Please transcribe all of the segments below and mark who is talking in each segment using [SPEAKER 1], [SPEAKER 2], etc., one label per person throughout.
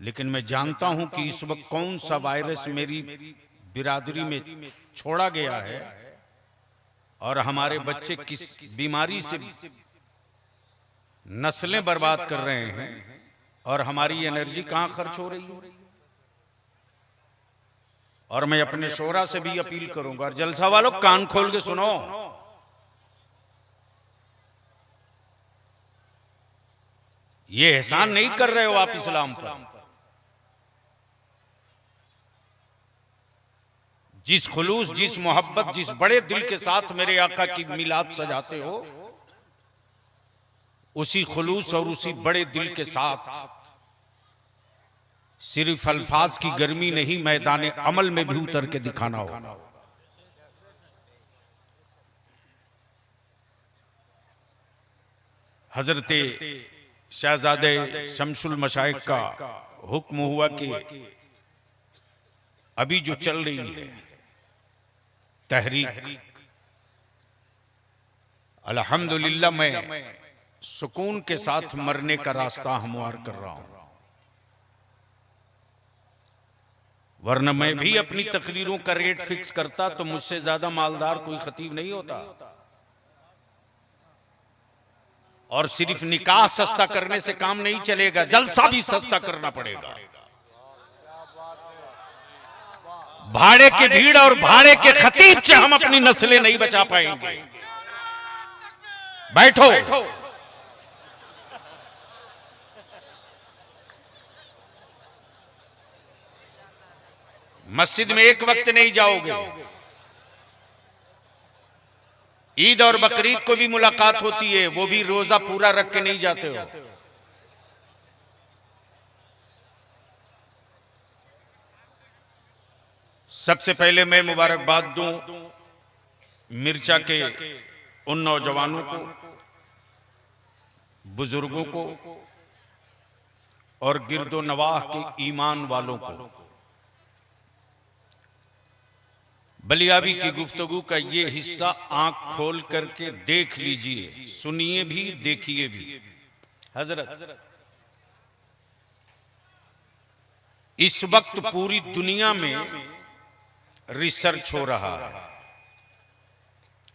[SPEAKER 1] लेकिन मैं जानता हूं कि इस वक्त कौन सा वायरस मेरी बिरादरी में छोड़ा गया है और हमारे बच्चे किस बीमारी से नस्लें बर्बाद कर रहे हैं और हमारी एनर्जी कहां खर्च हो रही है। और मैं अपने शोरा से भी अपील करूंगा, और जलसा वालों कान खोल के सुनो, ये एहसान नहीं कर रहे हो आप इस्लाम पर। जिस खुलूस, जिस मोहब्बत, जिस बड़े दिल के साथ मेरे आका की मिलाद सजाते हो, उसी खुलूस और उसी बड़े दिल के साथ सिर्फ अल्फाज की गर्मी नहीं, मैदान अमल में भी उतर के दिखाना होगा। हजरत शहजादे शमसुल मशाइख का हुक्म हुआ कि अभी जो चल रही है तहरीक, अल्हम्दुलिल्लाह मैं सुकून के साथ मरने का रास्ता हमवार कर रहा हूं, वरना मैं भी अपनी तकरीरों का रेट फिक्स करता तो मुझसे ज्यादा मालदार कोई खतीब नहीं होता। और सिर्फ निकाह सस्ता करने से काम नहीं चलेगा, जलसा भी सस्ता करना पड़ेगा। भाड़े की भीड़ और भाड़े के खतीब से हम अपनी नस्लें नहीं बचा पाएंगे। बैठो, मस्जिद में एक वक्त नहीं जाओगे, ईद और बकरीद को भी मुलाकात होती है, वो भी रोजा पूरा रख के नहीं जाते हो। सबसे पहले मैं मुबारकबाद दूं मिर्चा के उन नौजवानों को, बुजुर्गों को और गिरदो नवाह के ईमान वालों को। बलियाबी की गुफ्तगू का ये हिस्सा आंख खोल करके देख लीजिए, सुनिए भी, देखिए भी। हजरत, इस वक्त पूरी दुनिया में रिसर्च हो रहा है,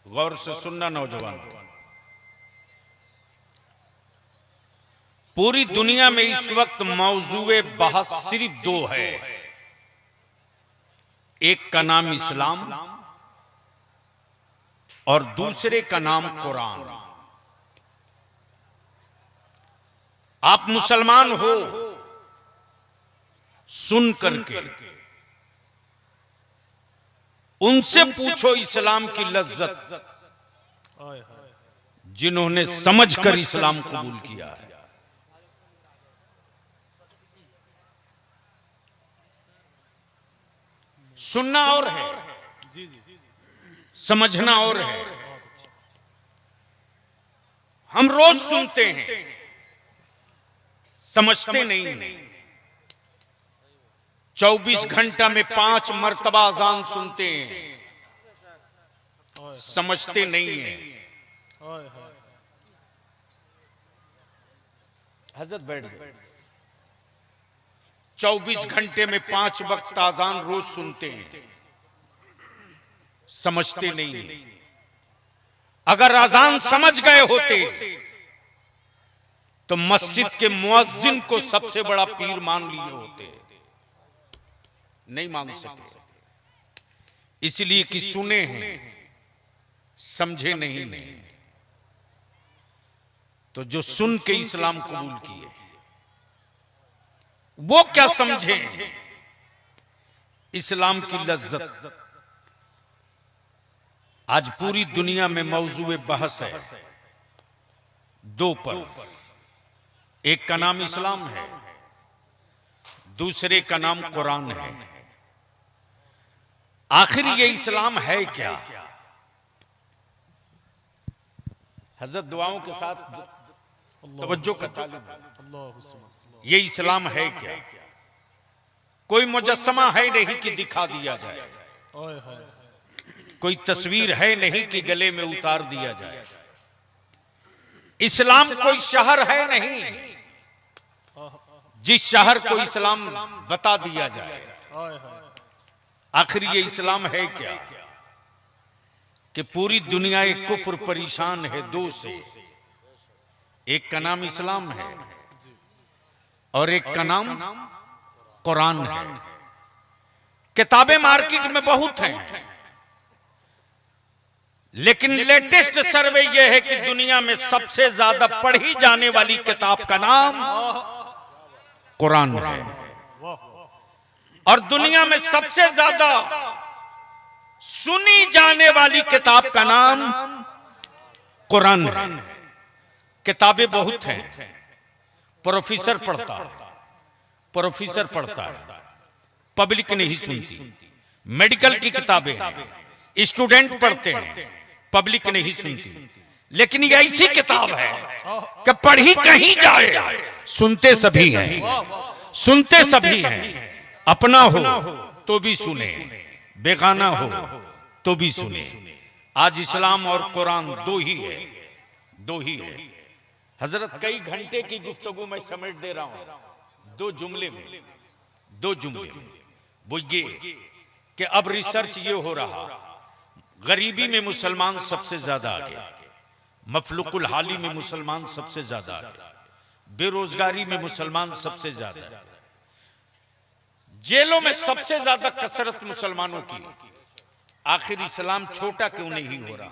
[SPEAKER 1] गौर से सुनना नौजवान, पूरी दुनिया में इस वक्त मौजूए बहस सिर्फ दो है, एक का नाम इस्लाम और दूसरे का नाम कुरान। आप मुसलमान हो, सुन करके उनसे पूछो इस्लाम की लज्जत, जिन्होंने समझकर इस्लाम कबूल किया है। सुनना और है, समझना और है। हम रोज सुनते हैं, समझते नहीं हैं। 24 घंटा में 5 मर्तबा अजान सुनते हैं, समझते नहीं हैं। हजरत बैठ गए। 24 घंटे में 5 वक्त अजान रोज सुनते हैं, समझते नहीं हैं। अगर अजान समझ गए होते तो मस्जिद के मुअज्जिन को सबसे बड़ा पीर मान लिए होते, नहीं मान सके, इसलिए कि सुने हैं, समझे नहीं हैं। तो जो सुन के इस्लाम कबूल किए वो क्या समझे इस्लाम की लज्जत। आज पूरी दुनिया में मौजूए बहस है दो पर, एक का नाम इस्लाम है, दूसरे का नाम कुरान है। आखिर ये इस्लाम है क्या? हजरत दुआओं के साथ तवज्जो का तालिब, ये इस्लाम है क्या? कोई मुजस्समा है नहीं कि दिखा दिया जाए, कोई तस्वीर है नहीं कि गले में उतार दिया जाए। इस्लाम कोई शहर है नहीं जिस शहर को इस्लाम बता दिया जाए, आखिर ये इस्लाम है क्या कि पूरी दुनिया एक कुफ्र परेशान है दो से। एक का नाम इस्लाम है और एक का नाम कुरान है। किताबें मार्केट में बहुत हैं, लेकिन लेटेस्ट सर्वे यह है कि दुनिया में सबसे ज्यादा पढ़ी जाने वाली किताब का नाम कुरान है और दुनिया में सबसे ज्यादा सुनी जाने वाली किताब का नाम कुरान है। किताबें बहुत हैं, प्रोफेसर पढ़ता है, पब्लिक नहीं सुनती। मेडिकल की किताबें स्टूडेंट पढ़ते हैं, पब्लिक नहीं सुनती। लेकिन ये ऐसी किताब है कि पढ़ी कहीं जाए सुनते सभी हैं। अपना हो तो भी सुने, बेगाना हो तो भी सुने। आज इस्लाम और कुरान दो ही है। हजरत कई घंटे की गुफ्तगू में समेट दे रहा हूं दो जुमले में। वो ये कि अब रिसर्च ये हो रहा, गरीबी में मुसलमान सबसे ज्यादा आगे, मफलुकुल हाली में मुसलमान सबसे ज्यादा आगे, बेरोजगारी में मुसलमान सबसे ज्यादा, जेलों में सबसे ज्यादा कसरत मुसलमानों की। आखिर इस्लाम छोटा क्यों नहीं हो रहा?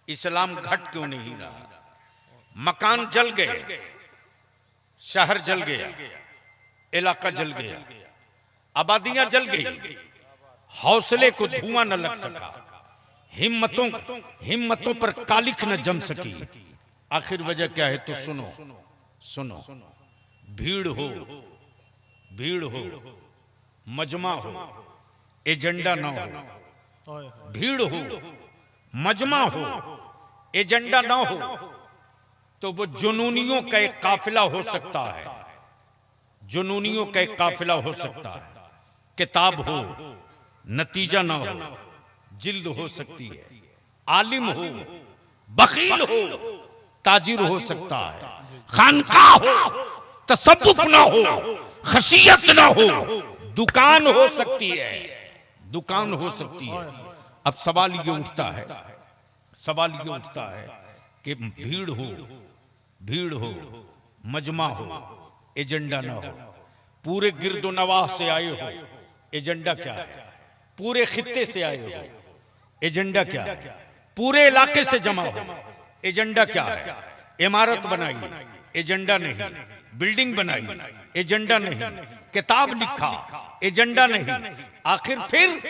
[SPEAKER 1] इस्लाम घट क्यों नहीं रहा? मकान जल गए, शहर जल गया, इलाका जल गया, आबादियां जल गई, हौसले को धुआं न लग सका, हिम्मतों पर कालिख न जम सकी। आखिर वजह क्या है? तो सुनो। भीड़ हो, मजमा हो, एजेंडा ना हो। भीड़ हो, मजमा हो, एजेंडा ना हो तो वो जुनूनियों का एक काफिला हो सकता है। किताब हो, नतीजा ना हो, जिल्द हो सकती है। आलिम हो, बखील हो, ताजिर हो सकता है। खानकाह हो, तसव्वुफ ना हो, खशियत ना हो, दुकान हो सकती है। अब सवाल ये उठता है कि भीड़ हो, मजमा हो, एजेंडा ना हो। पूरे गिरदो नवाह से आए हो, एजेंडा क्या है? पूरे खित्ते से आए हो, एजेंडा क्या है? पूरे इलाके से जमा हो, एजेंडा क्या है? इमारत बनाई, एजेंडा नहीं। बिल्डिंग बनाई, एजेंडा नहीं। किताब लिखा, एजेंडा नहीं। आखिर फिर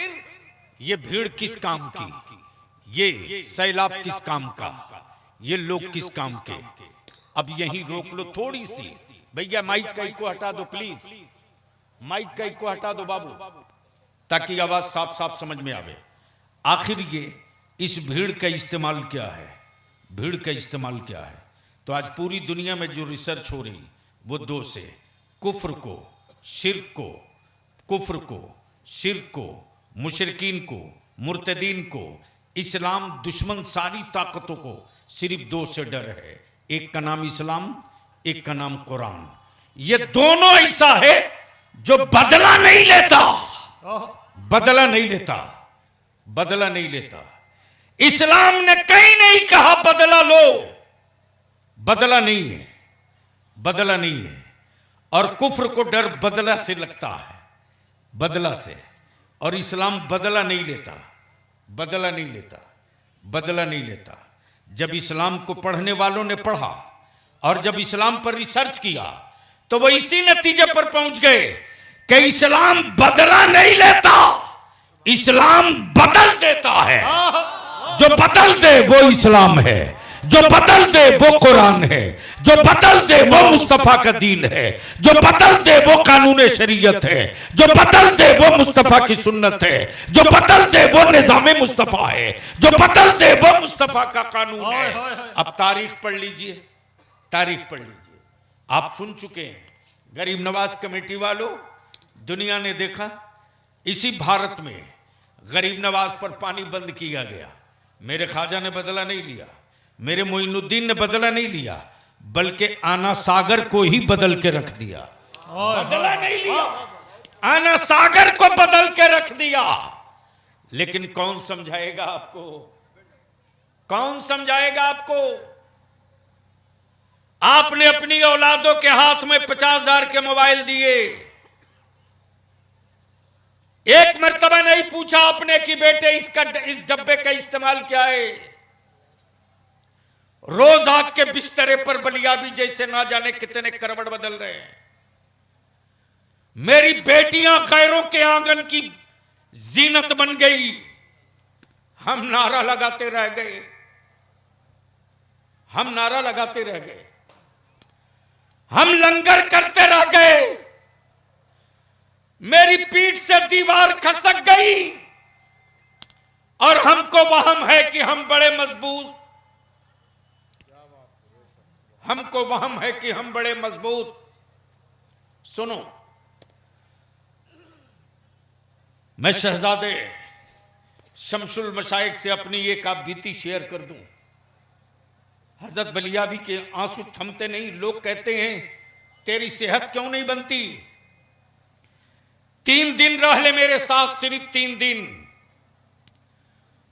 [SPEAKER 1] ये भीड़ किस काम की? ये सैलाब किस काम का? ये लोग किस काम के? अब यही रोक लो थोड़ी सी। भैया माइक कई को हटा दो प्लीज, माइक कई को हटा दो बाबू, ताकि आवाज साफ साफ समझ में आवे। आखिर ये इस भीड़ का इस्तेमाल क्या है? तो आज पूरी दुनिया में जो रिसर्च हो रही वो दो से, कुफ्र को, मुशरिकीन को, मुर्तदीन को, इस्लाम दुश्मन सारी ताकतों को सिर्फ दो से डर है। एक का नाम इस्लाम, एक का नाम कुरान। ये दोनों ऐसा है जो बदला नहीं लेता। इस्लाम ने कहीं नहीं कहा बदला लो, बदला नहीं है। और कुफ्र को डर बदला से लगता है, और इस्लाम बदला नहीं लेता। जब इस्लाम को पढ़ने वालों ने पढ़ा और जब इस्लाम पर रिसर्च किया तो वो इसी नतीजे पर पहुंच गए कि इस्लाम बदला नहीं लेता, इस्लाम बदल देता है। जो बदल दे वो इस्लाम है, जो बदल दे वो कुरान है, जो बदल दे वो मुस्तफा का दीन है, जो बदल दे वो कानून शरीयत है, जो बदल दे वो मुस्तफा की सुन्नत है, जो बदल दे वो निजाम मुस्तफा है, जो बदल दे वो मुस्तफा का कानून है। अब तारीख पढ़ लीजिए। आप सुन चुके हैं, गरीब नवाज कमेटी वालों, दुनिया ने देखा इसी भारत में गरीब नवाज पर पानी बंद किया गया। मेरे ख्वाजा ने बदला नहीं लिया, मेरे मोइनुद्दीन ने बदला नहीं लिया, बल्कि आना सागर को ही बदल के रख दिया। बदला नहीं लिया, आना सागर को बदल के रख दिया। लेकिन कौन समझाएगा आपको, कौन समझाएगा आपको? आपने अपनी औलादों के हाथ में 50,000 के मोबाइल दिए, एक मर्तबा नहीं पूछा आपने कि बेटे इस डब्बे का इस्तेमाल क्या है। रोज आग के बिस्तरे पर बलियाबी जैसे ना जाने कितने करवट बदल रहे हैं। मेरी बेटियां गैरों के आंगन की जीनत बन गई, हम नारा लगाते रह गए, हम नारा लगाते रह गए, हम लंगर करते रह गए। मेरी पीठ से दीवार खसक गई और हमको वहम है कि हम बड़े मजबूत, हमको वहम है कि हम बड़े मजबूत। सुनो, मैं शहजादे शमसुल मशाइख से अपनी एक आप बीती शेयर कर दूं। हजरत बलियाबी के आंसू थमते नहीं। लोग कहते हैं तेरी सेहत क्यों नहीं बनती? 3 दिन रह ले मेरे साथ, सिर्फ 3 दिन।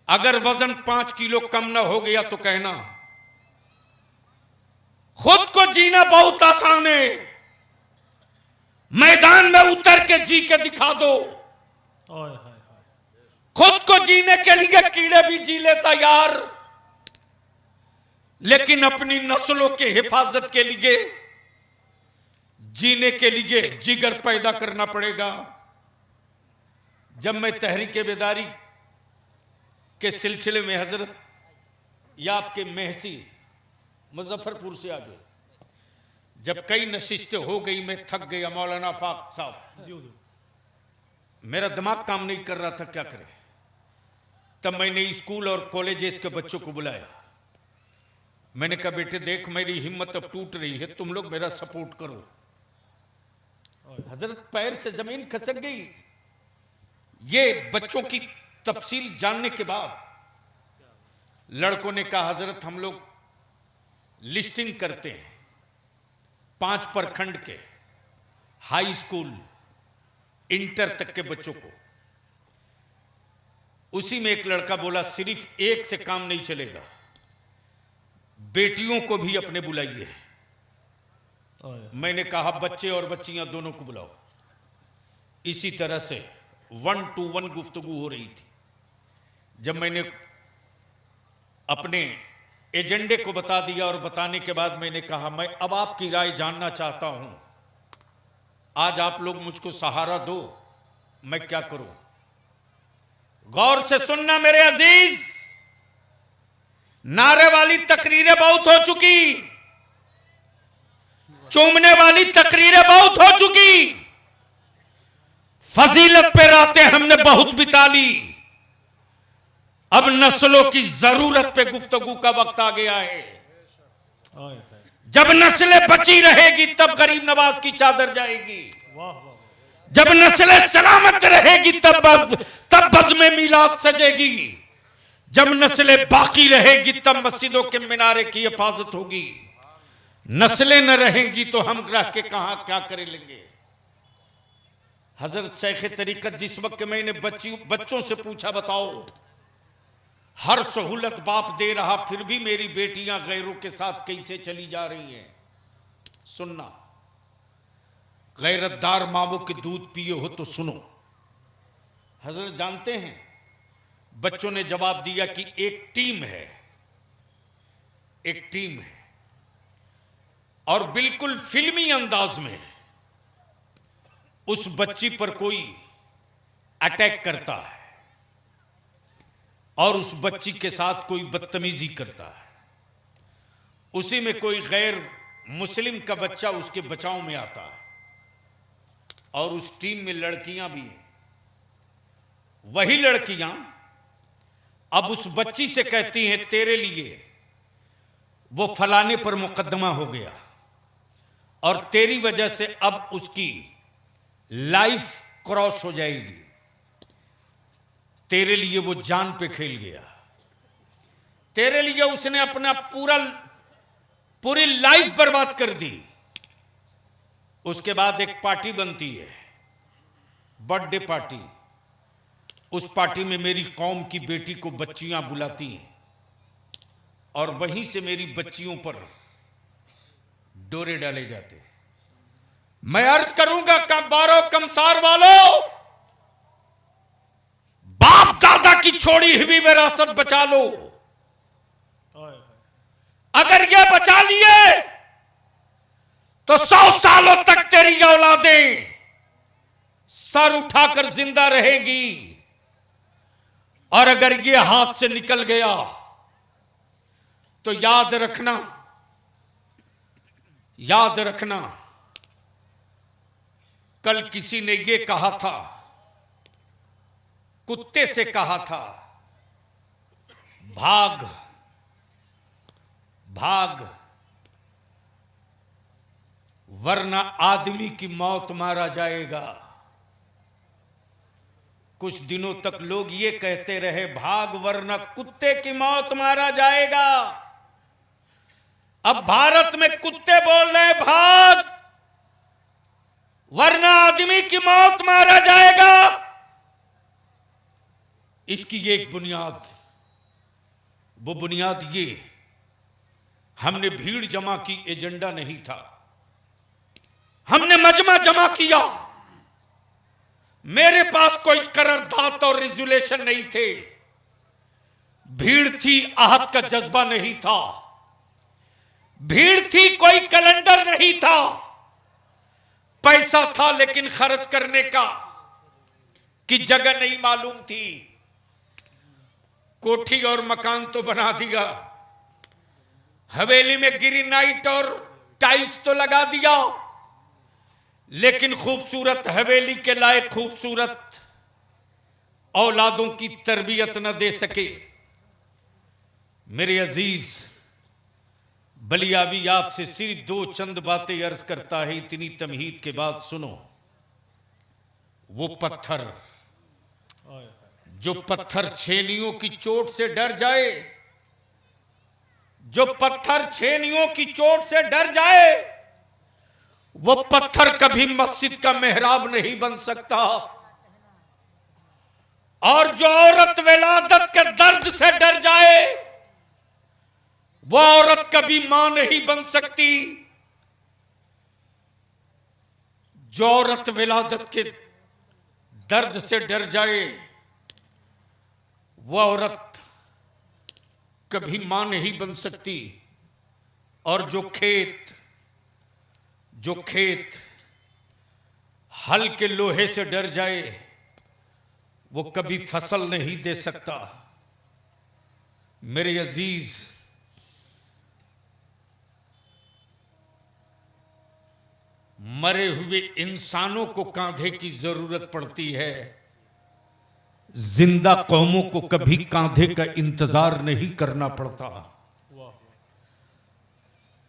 [SPEAKER 1] अगर वजन 5 किलो कम ना हो गया तो कहना। खुद को जीना बहुत आसान है, मैदान में उतर के जी के दिखा दो। खुद को जीने के लिए कीड़े भी जी लेता यार, लेकिन अपनी नस्लों के हिफाजत के लिए जीने के लिए जिगर पैदा करना पड़ेगा। जब मैं तहरीक बेदारी के सिलसिले में हजरत या आपके महसी मुजफ्फरपुर से आगे जब कई नशिस्तें हो गई, मैं थक गया। मौलाना फाक साहब, मेरा दिमाग काम नहीं कर रहा था, क्या करें। तब मैंने स्कूल और कॉलेजेस के बच्चों को बुलाया। मैंने कहा बेटे देख, मेरी हिम्मत अब टूट रही है, तुम लोग मेरा सपोर्ट करो। हजरत पैर से जमीन खसक गई। ये बच्चों की तफसील जानने के बाद लड़कों ने कहा हजरत हम लोग लिस्टिंग करते हैं 5 प्रखंड के हाई स्कूल इंटर तक के बच्चों को। उसी में एक लड़का बोला सिर्फ एक से काम नहीं चलेगा, बेटियों को भी अपने बुलाइए। मैंने कहा बच्चे और बच्चियां दोनों को बुलाओ। इसी तरह से 1 to 1 गुफ्तगू हो रही थी। जब मैंने अपने एजेंडे को बता दिया और बताने के बाद मैंने कहा मैं अब आपकी राय जानना चाहता हूं, आज आप लोग मुझको सहारा दो, मैं क्या करूं। गौर से सुनना मेरे अजीज, नारे वाली तकरीरें बहुत हो चुकी, चूमने वाली तकरीरें बहुत हो चुकी, फजीलत पे रातें हमने बहुत बिता ली। अब नस्लों की जरूरत पे गुफ्तगू का वक्त आ गया है। जब नस्लें बची रहेगी तब गरीब नवाज की चादर जाएगी। जब नस्लें सलामत रहेगी तब बज़्म मिलाद सजेगी। जब नस्लें बाकी रहेगी तब मस्जिदों के मिनारे की हिफाजत होगी। नस्लें न रहेंगी तो हम रह के कहां क्या कर लेंगे। हजरत शेख तरीकत जिस वक्त मैंने बच्चों से पूछा बताओ, हर सहूलत बाप दे रहा फिर भी मेरी बेटियां गैरों के साथ कैसे चली जा रही हैं। सुनना, गैरतदार मावों के दूध पिए हो तो सुनो। हजरत जानते हैं, बच्चों ने जवाब दिया कि एक टीम है, एक टीम है, और बिल्कुल फिल्मी अंदाज में उस बच्ची पर कोई अटैक करता है और उस बच्ची के साथ कोई बदतमीजी करता है। उसी में कोई गैर मुस्लिम का बच्चा उसके बचाव में आता है और उस टीम में लड़कियां भी हैं। वही लड़कियां अब उस बच्ची से कहती हैं तेरे लिए वो फलाने पर मुकदमा हो गया और तेरी वजह से अब उसकी लाइफ क्रॉस हो जाएगी, तेरे लिए वो जान पे खेल गया, तेरे लिए उसने अपना पूरी लाइफ बर्बाद कर दी। उसके बाद एक पार्टी बनती है, बर्थडे पार्टी। उस पार्टी में मेरी कौम की बेटी को बच्चियां बुलाती हैं और वहीं से मेरी बच्चियों पर डोरे डाले जाते हैं। मैं अर्ज करूंगा कब्बारो कमसार वालों, बाप दादा की छोड़ी हुई विरासत बचा लो। अगर ये बचा लिए तो 100 सालों तक तेरी औलादें सर उठाकर जिंदा रहेगी, और अगर ये हाथ से निकल गया तो याद रखना, याद रखना, कल किसी ने ये कहा था, कुत्ते से कहा था, भाग भाग वरना आदमी की मौत मारा जाएगा। कुछ दिनों तक लोग ये कहते रहे, भाग वरना कुत्ते की मौत मारा जाएगा। अब भारत में कुत्ते बोल रहे हैं, भाग वरना आदमी की मौत मारा जाएगा। इसकी एक बुनियाद, वो बुनियाद ये, हमने भीड़ जमा की, एजेंडा नहीं था। हमने मजमा जमा किया, मेरे पास कोई करारदाद और रेजुलेशन नहीं थे। भीड़ थी, आहत का जज्बा नहीं था। भीड़ थी, कोई कैलेंडर नहीं था। पैसा था लेकिन खर्च करने का की जगह नहीं मालूम थी। कोठी और मकान तो बना दिया, हवेली में ग्रेनाइट और टाइल्स तो लगा दिया, लेकिन खूबसूरत हवेली के लायक खूबसूरत औलादों की तरबियत न दे सके। मेरे अजीज बलियावी, आपसे सिर्फ 2 चंद बातें अर्ज करता है, इतनी तमहीद के बाद सुनो। वो पत्थर, जो पत्थर छेनियों की चोट से डर जाए, जो पत्थर छेनियों की चोट से डर जाए, वो पत्थर कभी मस्जिद का मेहराब नहीं बन सकता। और जो औरत विलादत के दर्द से डर जाए, वो औरत कभी मां नहीं बन सकती। जो औरत विलादत के दर्द से डर जाए, वो औरत कभी मां नहीं बन सकती। और जो खेत हल के लोहे से डर जाए, वो कभी फसल नहीं दे सकता। मेरे अजीज, मरे हुए इंसानों को कांधे की जरूरत पड़ती है, जिंदा कौमों को कभी कांधे का इंतजार नहीं करना पड़ता।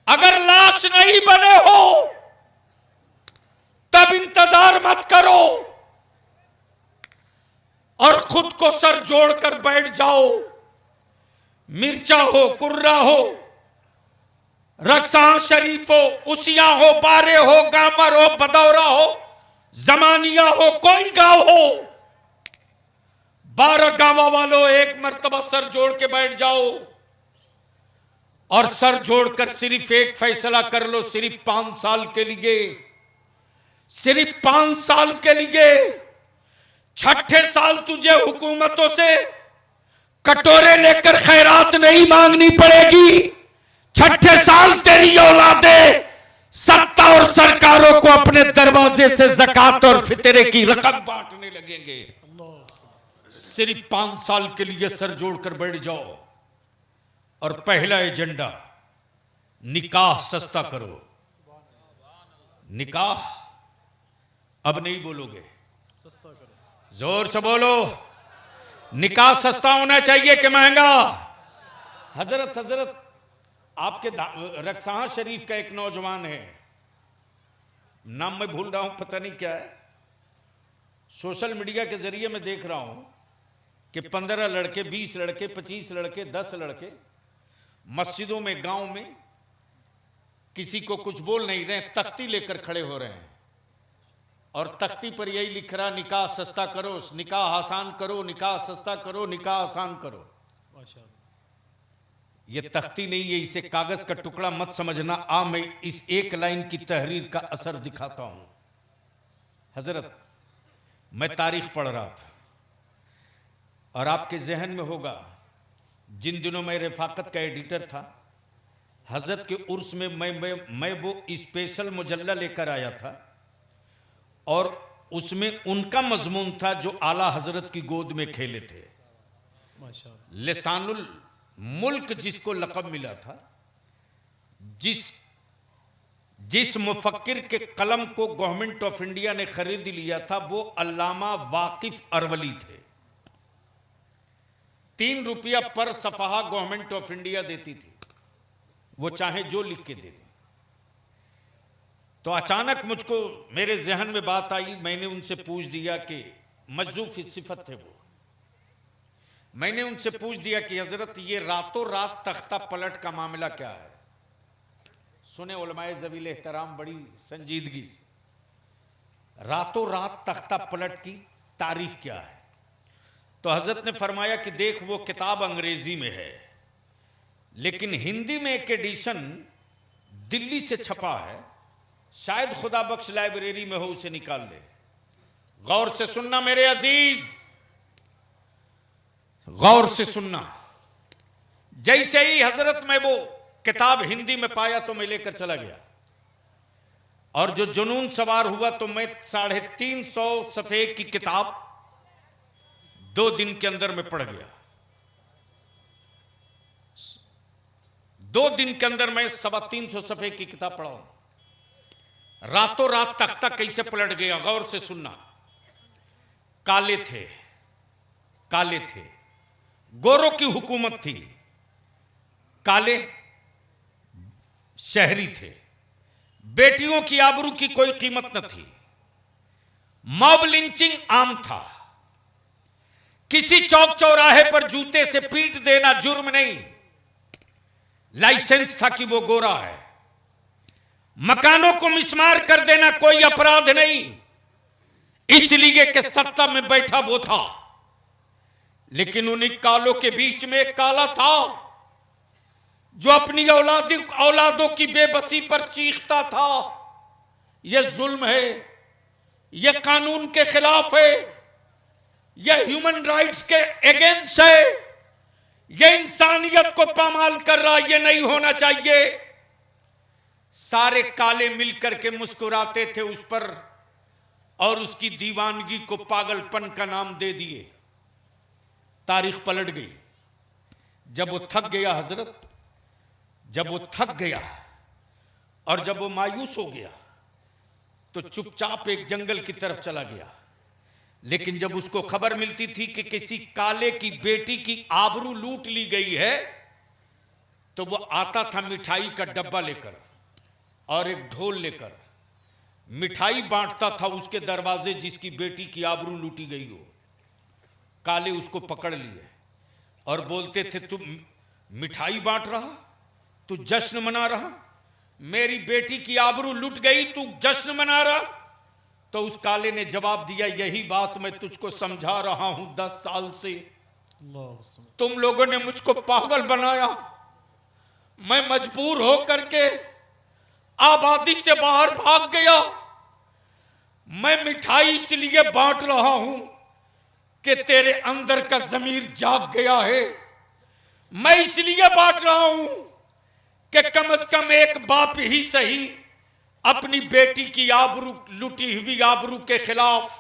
[SPEAKER 1] अगर लाश नहीं बने हो तब इंतजार मत करो और खुद को सर जोड़कर बैठ जाओ। मिर्चा हो, कुर्रा हो, रक्सान शरीफ हो, उसिया हो, बारे हो, गामर हो, बदौरा हो, जमानिया हो, कोई गांव हो, 12 गांव वालों एक मर्तबा सर जोड़ के बैठ जाओ और सर जोड़कर सिर्फ एक फैसला कर लो, सिर्फ 5 साल के लिए, सिर्फ 5 साल के लिए। 6ठे साल तुझे हुकूमतों से कटोरे लेकर खैरात नहीं मांगनी पड़ेगी। 6ठे साल तेरी औलादें सत्ता और सरकारों को अपने दरवाजे से ज़कात और फितरे की रकम बांटने लगेंगे। सिर्फ 5 साल के लिए सर जोड़कर बैठ जाओ। और पहला एजेंडा, निकाह सस्ता करो। निकाह, अब नहीं बोलोगे, जोर से बोलो। निकाह सस्ता होना चाहिए कि महंगा? हजरत आपके रक्सान शरीफ का एक नौजवान है, नाम मैं भूल रहा हूं, पता नहीं क्या है, सोशल मीडिया के जरिए मैं देख रहा हूं कि 15 लड़के, 20 लड़के, 25 लड़के, 10 लड़के मस्जिदों में, गांव में किसी को कुछ बोल नहीं रहे, तख्ती लेकर खड़े हो रहे हैं और तख्ती पर यही लिख रहा, निकाह सस्ता करो, निकाह आसान करो, निकाह सस्ता करो, निकाह आसान करो। ये तख्ती नहीं है, इसे कागज का टुकड़ा मत समझना। मैं इस एक लाइन की तहरीर का असर दिखाता हूं। हजरत, मैं तारीख पढ़ रहा था और आपके जहन में होगा, जिन दिनों मैं रफाकत का एडिटर था, हजरत के उर्स में मैं वो स्पेशल मुजल्ला लेकर आया था और उसमें उनका मजमून था जो आला हजरत की गोद में खेले थे। लिसानुल मुल्क जिसको लक़ब मिला था, जिस मुफक्किर के कलम को गवर्नमेंट ऑफ इंडिया ने खरीद लिया था, वो अल्लामा वाकिफ अरवली थे। 3 रुपया पर सफहा गवर्नमेंट ऑफ इंडिया देती थी, वो चाहे जो लिख के दे दे। तो अचानक मुझको मेरे जहन में बात आई, मैंने उनसे पूछ दिया कि मजूफ सिफत थे वो, मैंने उनसे पूछ दिया कि हजरत ये रातों रात तख्ता पलट का मामला क्या है? सुने उलमाए ज़वील एहतराम बड़ी संजीदगी से, रातों रात तख्ता पलट की तारीख क्या है? तो हजरत ने फरमाया कि देख, वो किताब अंग्रेजी में है लेकिन हिंदी में एक एडिशन दिल्ली से छपा है, शायद खुदा बख्श लाइब्रेरी में हो, उसे निकाल ले। गौर से सुनना मेरे अजीज, गौर से सुनना। जैसे ही हजरत में वो किताब हिंदी में पाया तो मैं लेकर चला गया और जो जुनून सवार हुआ तो मैं 350 सफ़े की किताब 2 दिन के अंदर में पढ़ गया। 2 दिन के अंदर मैं 350 सफ़े की किताब पढ़ा हूं। रातों रात तख्ता कैसे पलट गया, गौर से सुनना। काले थे, काले थे, गोरों की हुकूमत थी, काले शहरी थे, बेटियों की आबरू की कोई कीमत न थी, मॉब लिंचिंग आम था, किसी चौक चौराहे पर जूते से पीट देना जुर्म नहीं, लाइसेंस था कि वो गोरा है, मकानों को मिस्मार कर देना कोई अपराध नहीं, इसलिए कि सत्ता में बैठा वो था। लेकिन उन्हीं कालों के बीच में एक काला था जो अपनी औलादों की बेबसी पर चीखता था, यह जुल्म है, यह कानून के खिलाफ है, यह ह्यूमन राइट्स के अगेंस्ट है, यह इंसानियत को पामाल कर रहा, यह नहीं होना चाहिए। सारे काले मिलकर के मुस्कुराते थे उस पर और उसकी दीवानगी को पागलपन का नाम दे दिए। तारीख पलट गई। जब वो थक गया हजरत, जब वो थक गया और जब वो मायूस हो गया तो चुपचाप एक जंगल की तरफ चला गया। लेकिन जब उसको खबर मिलती थी कि किसी काले की बेटी की आबरू लूट ली गई है तो वो आता था मिठाई का डब्बा लेकर और एक ढोल लेकर, मिठाई बांटता था उसके दरवाजे जिसकी बेटी की आबरू लूटी गई हो। काले उसको पकड़ लिए और बोलते थे, तू मिठाई बांट रहा, तू जश्न मना रहा, मेरी बेटी की आबरू लुट गई, तू जश्न मना रहा? तो उस काले ने जवाब दिया, यही बात मैं तुझको समझा रहा हूं 10 साल से, तुम लोगों ने मुझको पागल बनाया, मैं मजबूर होकर के आबादी से बाहर भाग गया। मैं मिठाई इसलिए बांट रहा हूं कि तेरे अंदर का जमीर जाग गया है, मैं इसलिए बांट रहा हूं कि कम से कम एक बाप ही सही अपनी बेटी की आबरू, लुटी हुई आबरू के खिलाफ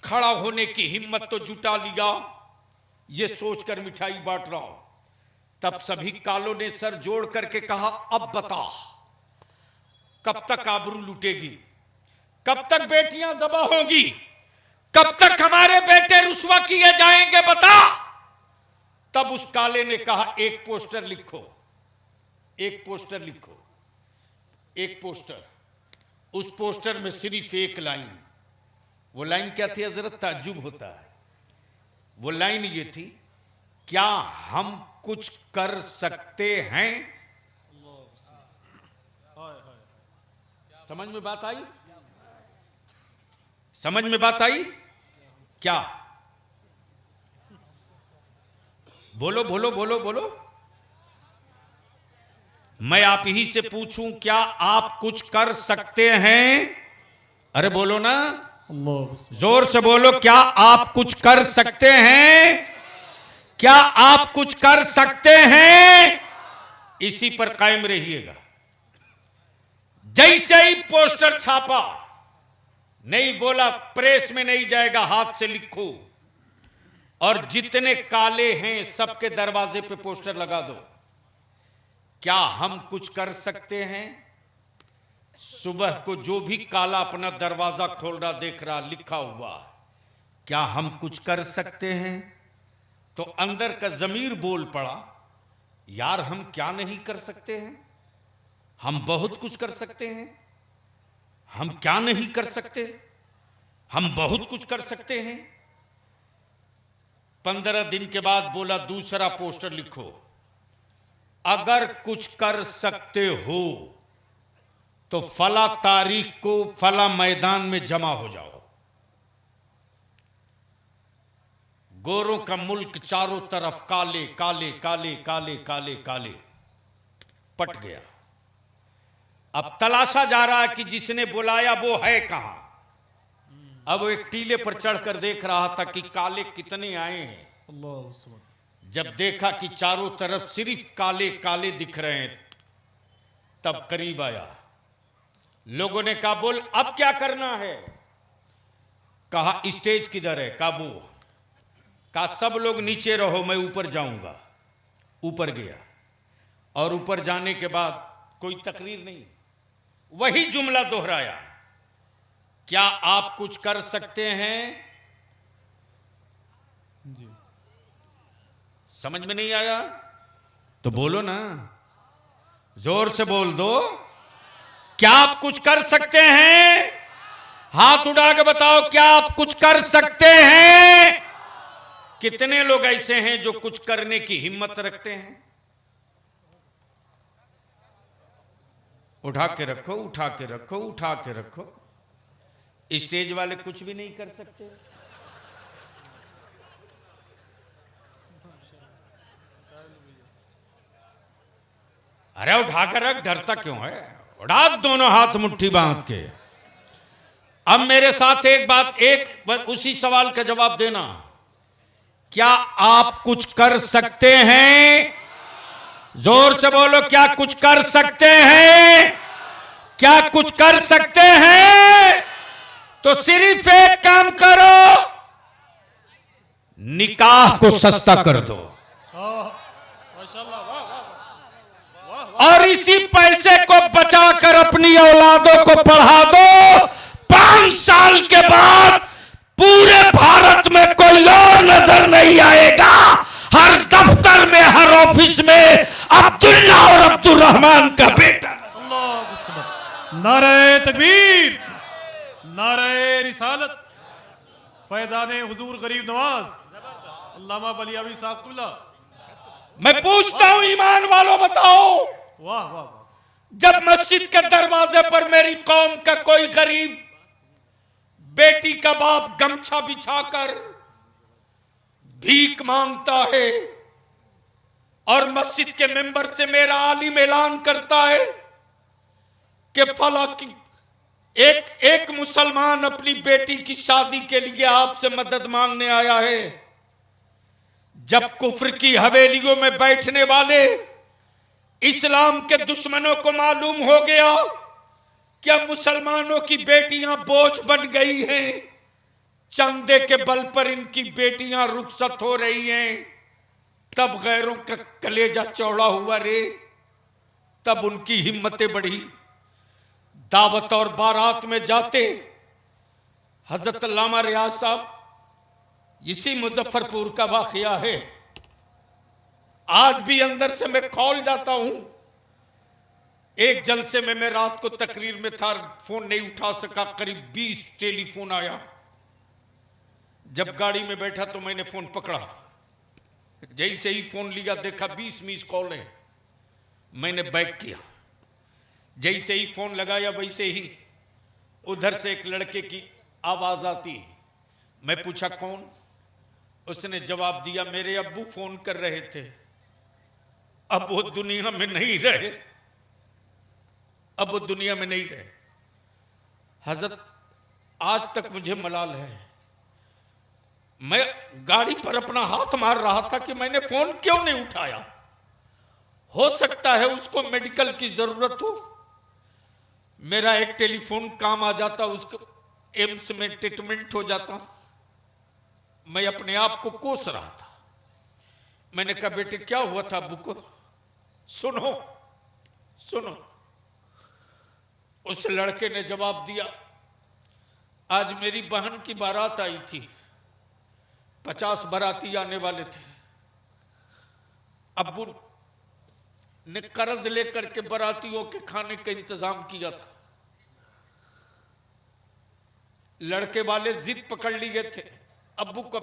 [SPEAKER 1] खड़ा होने की हिम्मत तो जुटा लिया। ये सोचकर मिठाई बांट रहा हूं। तब सभी कालों ने सर जोड़ करके कहा, अब बता कब तक आबरू लूटेगी, कब तक बेटियां ज़बा होंगी, कब तक हमारे बेटे रुस्वा किए जाएंगे, बता। तब उस काले ने कहा, एक पोस्टर लिखो, एक पोस्टर लिखो, एक पोस्टर। उस पोस्टर में सिर्फ एक लाइन, वो लाइन क्या थी हजरत, ताज्जुब होता है। वो लाइन ये थी, क्या हम कुछ कर सकते हैं? समझ में बात आई? समझ में बात आई क्या? बोलो बोलो बोलो बोलो। मैं आप ही से पूछूं, क्या आप कुछ कर सकते हैं? अरे बोलो ना, जोर से बोलो। क्या आप कुछ कर सकते हैं? क्या आप कुछ कर सकते हैं? इसी पर कायम रहिएगा। जैसे ही पोस्टर छापा, नहीं बोला प्रेस में नहीं जाएगा, हाथ से लिखो, और जितने काले हैं सबके दरवाजे पे पोस्टर लगा दो। क्या हम कुछ कर सकते हैं? सुबह को जो भी काला अपना दरवाजा खोल रहा देख रहा, लिखा हुआ, क्या हम कुछ कर सकते हैं? तो अंदर का जमीर बोल पड़ा, यार हम क्या नहीं कर सकते हैं? हम बहुत कुछ कर सकते हैं। हम क्या नहीं कर सकते? हम बहुत कुछ कर सकते हैं। 15 दिन के बाद बोला दूसरा पोस्टर लिखो, अगर कुछ कर सकते हो तो फला तारीख को फला मैदान में जमा हो जाओ। गोरों का मुल्क चारों तरफ काले काले काले काले काले काले पट गया। अब तलाशा जा रहा है कि जिसने बुलाया वो है कहां। अब वो एक टीले पर चढ़कर देख रहा था कि काले कितने आए हैं। जब देखा कि चारों तरफ सिर्फ काले काले दिख रहे हैं, तब करीब आया। लोगों ने कहा बोल अब क्या करना है? कहा स्टेज किधर है? काबू। कहा सब लोग नीचे रहो, मैं ऊपर जाऊंगा। ऊपर गया और ऊपर जाने के बाद कोई तकरीर नहीं, वही जुमला दोहराया, क्या आप कुछ कर सकते हैं? जी। समझ में नहीं आया तो बोलो ना, जोर से बोल दो। क्या आप कुछ कर सकते हैं? हाथ उठा के बताओ, क्या आप कुछ कर सकते हैं? कितने लोग ऐसे हैं जो कुछ करने की हिम्मत रखते हैं? उठा के रखो, उठा के रखो, उठा के रखो। स्टेज वाले कुछ भी नहीं कर सकते। अरे उठा कर रख, डरता क्यों है? उठा दोनों हाथ मुट्ठी बांध के। अब मेरे साथ एक बात, एक उसी सवाल का जवाब देना, क्या आप कुछ कर सकते हैं? जोर से बोलो, क्या कुछ कर सकते हैं? क्या कुछ कर सकते हैं? तो सिर्फ एक काम करो, निकाह को सस्ता कर दो और इसी पैसे को बचाकर अपनी औलादों को पढ़ा दो। 5 साल के बाद पूरे भारत में कोई और नजर नहीं आएगा। हर दफ्तर में, हर ऑफिस में अब्दुल्ला और अब्दुल रहमान का बेटा।
[SPEAKER 2] नारे तकबीर, नारे रिसालत, फैजाने हुजूर गरीब नवाज अल्लामा बलियावी साहब कुल्ला।
[SPEAKER 1] मैं पूछता हूं ईमान वालों, बताओ,
[SPEAKER 2] वाह वाह वाह,
[SPEAKER 1] जब मस्जिद के दरवाजे पर मेरी कौम का कोई गरीब बेटी का बाप गमछा बिछाकर भीख मांगता है और मस्जिद के मेंबर से मेरा आलिम ऐलान करता है कि फला की एक मुसलमान अपनी बेटी की शादी के लिए आपसे मदद मांगने आया है। जब कुफ्र की हवेलियों में बैठने वाले इस्लाम के दुश्मनों को मालूम हो गया कि अब मुसलमानों की बेटियां बोझ बन गई हैं, चंदे के बल पर इनकी बेटियां रुखसत हो रही हैं, तब गैरों का कलेजा चौड़ा हुआ रे। तब उनकी हिम्मतें बढ़ी। दावत और बारात में जाते हजरत अल्लामा रियाज साहब, इसी मुजफ्फरपुर का वाकया है, आज भी अंदर से मैं खौल जाता हूं। एक जलसे में मैं रात को तकरीर में था, फोन नहीं उठा सका, करीब 20 टेलीफोन आया। जब गाड़ी में बैठा तो मैंने फोन पकड़ा, जैसे ही फोन लिया देखा 20 मिस कॉल है। मैंने बैक किया, जैसे ही फोन लगाया वैसे ही उधर से एक लड़के की आवाज आती। मैं पूछा कौन? उसने जवाब दिया मेरे अब्बू फोन कर रहे थे, अब वो दुनिया में नहीं रहे, अब वो दुनिया में नहीं रहे। हजरत आज तक मुझे मलाल है, मैं गाड़ी पर अपना हाथ मार रहा था कि मैंने फोन क्यों नहीं उठाया। हो सकता है उसको मेडिकल की जरूरत हो, मेरा एक टेलीफोन काम आ जाता, उसको एम्स में ट्रीटमेंट हो जाता। मैं अपने आप को कोस रहा था। मैंने कहा बेटे क्या हुआ था अब्बू को? सुनो सुनो। उस लड़के ने जवाब दिया आज मेरी बहन की बारात आई थी, 50 बाराती आने वाले थे। अब्बू ने कर्ज लेकर के बारातियों के खाने का इंतजाम किया था। लड़के वाले जिद पकड़ लिए थे, अब्बू का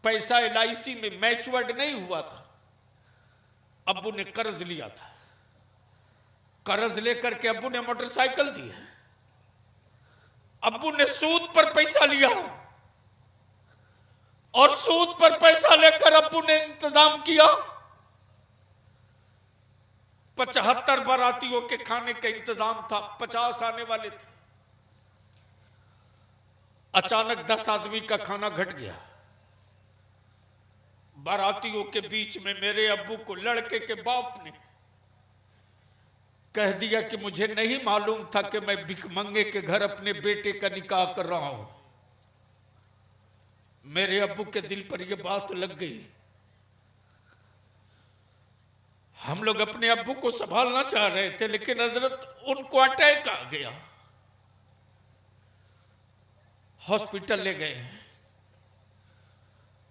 [SPEAKER 1] पैसा LIC में मैच्योर्ड नहीं हुआ था, अब्बू ने कर्ज लिया था। कर्ज लेकर के अब्बू ने मोटरसाइकिल दी है, अब्बू ने सूद पर पैसा लिया और सूद पर पैसा लेकर अब्बू ने इंतजाम किया। 75 बारातियों के खाने का इंतजाम था, 50 आने वाले थे। अचानक 10 आदमी का खाना घट गया। बारातियों के बीच में मेरे अब्बू को लड़के के बाप ने कह दिया कि मुझे नहीं मालूम था कि मैं भिखमंगे के घर अपने बेटे का निकाह कर रहा हूं। मेरे अब्बू के दिल पर यह बात लग गई। हम लोग अपने अब्बू को संभालना चाह रहे थे, लेकिन हजरत उनको अटैक आ गया, हॉस्पिटल ले गए।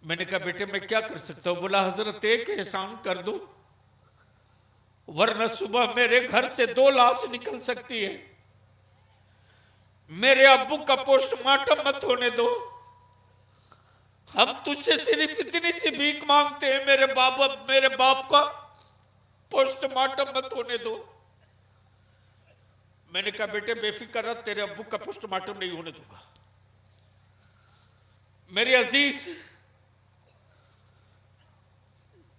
[SPEAKER 1] मैंने कहा बेटे मैं क्या कर सकता हूं? बोला हजरत एक एहसान कर दो, वरना सुबह मेरे घर से 2 लाश निकल सकती है। मेरे अब्बू का पोस्टमार्टम मत होने दो, हम तुझसे सिर्फ इतनी सी भीख मांगते हैं, मेरे बाप का पोस्टमार्टम मत होने दो। मैंने कहा बेटे बेफिक्र रह, तेरे अब्बू का पोस्टमार्टम नहीं होने दूंगा। मेरे अजीज,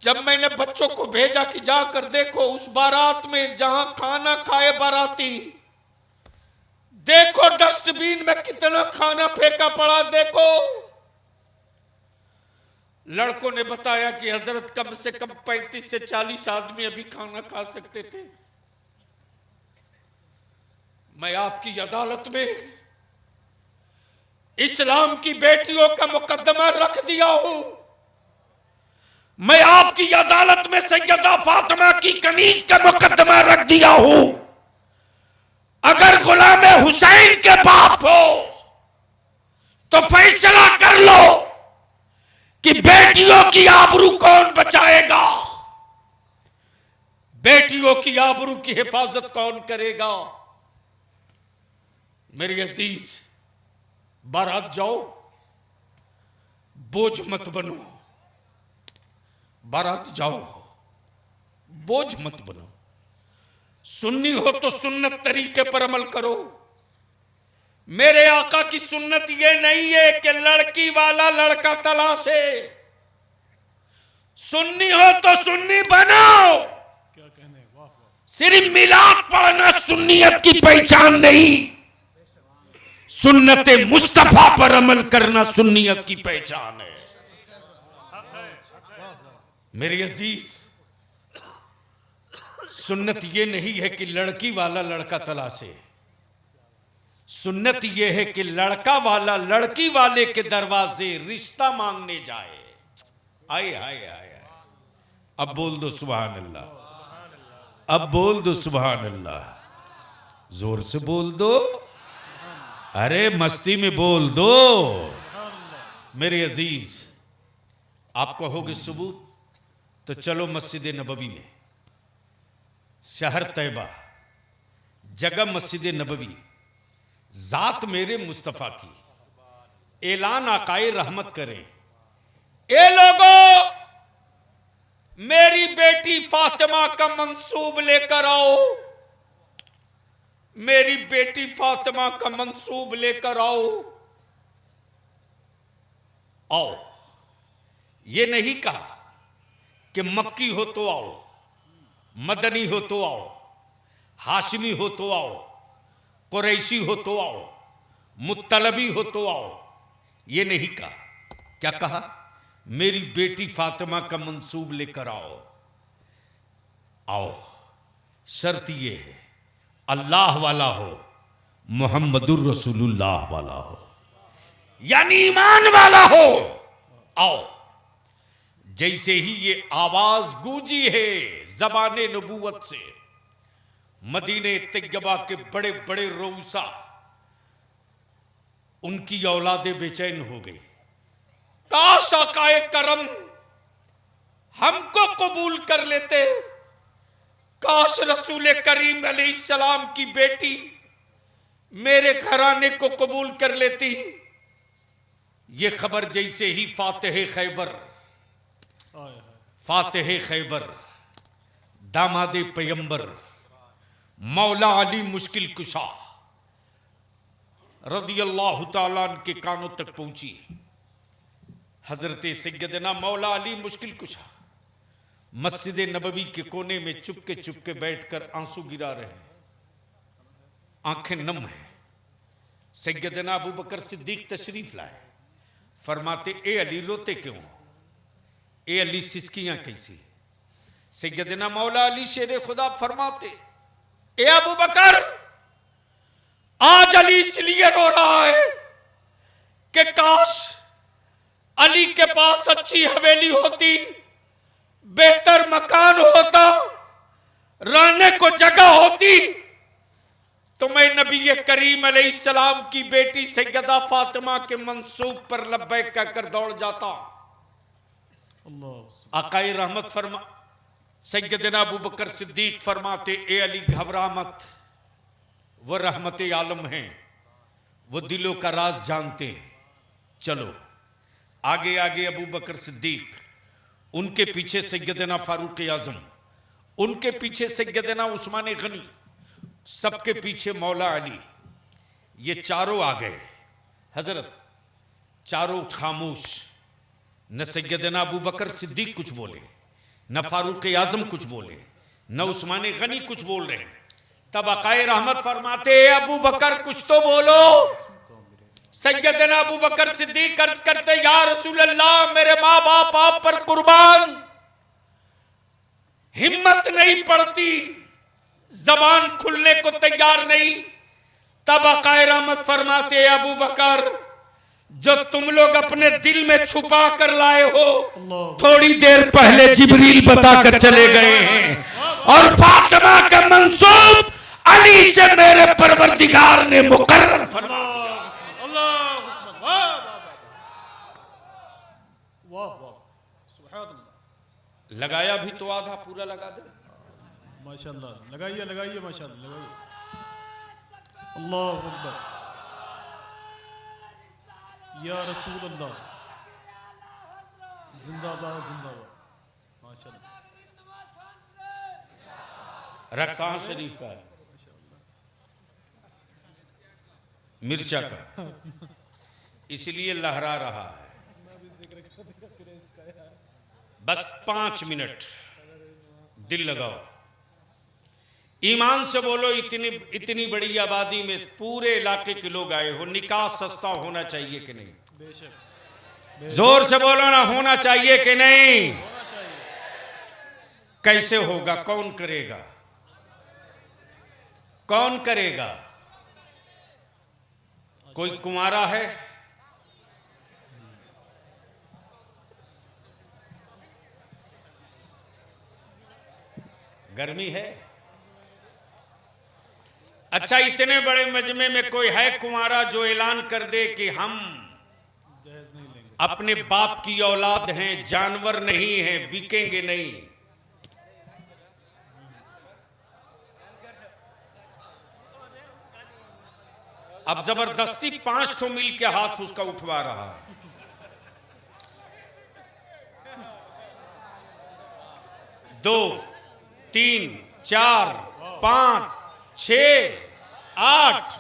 [SPEAKER 1] जब मैंने बच्चों को भेजा कि जाकर देखो उस बारात में जहां खाना खाए बाराती, देखो डस्टबिन में कितना खाना फेंका पड़ा, देखो। लड़कों ने बताया कि हजरत कम से कम 35 से 40 आदमी अभी खाना खा सकते थे। मैं आपकी अदालत में इस्लाम की बेटियों का मुकदमा रख दिया हूं। मैं आपकी अदालत में सैयदा फातिमा की कनीज का मुकदमा रख दिया हूं। अगर गुलाम हुसैन के बाप हो तो फैसला कर लो कि बेटियों की आबरू कौन बचाएगा, बेटियों की आबरू की हिफाजत कौन करेगा। मेरे अजीज, बारात जाओ, बोझ मत बनो। बारात जाओ, बोझ मत बनो। सुन्नी हो तो सुन्नत तरीके पर अमल करो। मेरे आका की सुन्नत यह नहीं है कि लड़की वाला लड़का तलाशे। सुन्नी हो तो सुन्नी बनाओ।
[SPEAKER 2] क्या कहने, वाह वाह।
[SPEAKER 1] सिर्फ मिलाद पढ़ना सुन्नियत की पहचान नहीं, सुन्नत मुस्तफा पर अमल करना सुन्नियत की पहचान है। मेरे अजीज, सुन्नत यह नहीं है कि लड़की वाला लड़का तलाशे। सुन्नत यह है कि लड़का वाला लड़की वाले के दरवाजे रिश्ता मांगने जाए। आए आए आए आए। अब बोल दो सुभान अल्लाह, अब बोल दो सुभान अल्लाह। जोर से बोल दो, अरे मस्ती में बोल दो। मेरे अजीज, आप कहोगे सबूत, तो चलो मस्जिद नबवी में, शहर तैयबा, जगह मस्जिद नबवी, जात मेरे मुस्तफा की, ऐलान आकाए रहमत करें, ए लोगों मेरी बेटी फातिमा का मंसूब लेकर आओ। मेरी बेटी फातिमा का मंसूब लेकर आओ। आओ, ये नहीं कहा कि मक्की हो तो आओ, मदनी हो तो आओ, हाशिमी हो तो आओ, कुरैशी हो तो आओ, मुत्तलबी हो तो आओ। ये नहीं कहा। क्या कहा? मेरी बेटी फातिमा का मंसूब लेकर आओ। आओ, शर्त ये है अल्लाह वाला हो, मोहम्मदुर रसूलुल्लाह वाला हो, यानी ईमान वाला हो। आओ। जैसे ही ये आवाज गूंजी है ज़बाने नबूवत से, मदीने तैयबा के बड़े बड़े रऊसा, उनकी औलादे बेचैन हो गई। काश आकाए करम हमको कबूल कर लेते, काश रसूल करीम अलैहिस्सलाम की बेटी मेरे घराने को कबूल कर लेती। ये खबर जैसे ही फातिह खैबर, दामादे पैगंबर, मौला अली मुश्किल कुशा रदियल्लाहु ताला अन्हु के कानों तक पहुंची। हजरत सैयदना मौला अली मुश्किल कुशा मस्जिद नबवी के कोने में चुपके बैठकर आंसू गिरा रहे हैं, आंखें नम हैं। सैयदना अबू बकर सिद्दीक तशरीफ लाए। फरमाते, ए अली रोते क्यों? ए अली सिसकियां कैसी? सैयदना मौला अली शेर खुदा फरमाते, ए अबू बकर, आज अली इसलिए रो रहा है कि काश अली के पास अच्छी हवेली होती, बेहतर मकान होता, रहने को जगह होती, तो मैं नबी करीम अलैहिस्सलाम की बेटी सैयदा फातिमा के मंसूब पर लब्बैक कहकर दौड़ जाता। आकाए रहमत फरमा सैयदना अबू बकर सिद्दीक फरमाते, ए अली घबरा मत, वो रहमत आलम हैं, वो दिलों का राज जानते हैं। चलो आगे आगे अबू बकर सिद्दीक, उनके पीछे सैयदना फारूक आजम, उनके पीछे सैयदना उस्मान गनी, सबके पीछे मौला अली। ये चारों आ गए। हजरत चारों खामोश, न सैयदना अबू बकर सिद्दीक कुछ बोले, न फारूक आजम कुछ बोले, न उस्मान गनी कुछ बोल रहे हैं। तब आकाए रहमत फरमाते, अबू बकर कुछ तो बोलो। सैयदना अबू बकर सिद्दीक अर्ज करते, या रसूल अल्लाह, मेरे माँ बाप आप पर कुर्बान, हिम्मत नहीं पड़ती, जबान खुलने को तैयार नहीं। तब आकाए रहमत फरमाते, अबू बकर, जो तुम लोग अपने दिल में छुपा कर लाए हो, थोड़ी देर पहले जिब्रील बताकर चले गए हैं, और फातिमा का मंसूब अली से मेरे परवरदिगार ने मुकर्रर फरमा दिया। लगाया भी तो आधा पूरा लगा दे।
[SPEAKER 2] माशाल्लाह, लगाइए माशाल्लाह, लगाइए। अल्लाहु अकबर, या रसूल अल्लाह, जिंदाबाद जिंदाबाद। माशाल्लाह,
[SPEAKER 1] रक्सान शरीफ का है, मिर्चा का, इसलिए लहरा रहा है। बस 5 मिनट दिल लगाओ, ईमान से बोलो। इतनी बड़ी आबादी में पूरे इलाके के लोग आए हो, निकाह सस्ता होना चाहिए कि नहीं?
[SPEAKER 2] बेशक।
[SPEAKER 1] जोर से बोलो ना, होना चाहिए कि नहीं? कैसे होगा? कौन करेगा? कौन करेगा? कोई कुंवारा है? गर्मी है? अच्छा, इतने बड़े मजमे में कोई है कुंवारा जो ऐलान कर दे कि हम
[SPEAKER 2] दहेज नहीं लेंगे,
[SPEAKER 1] अपने बाप की औलाद हैं, जानवर नहीं हैं, बिकेंगे नहीं? अब जबरदस्ती 5 मिल के हाथ उसका उठवा रहा है। 2, 3, 4, 5, 6, 8,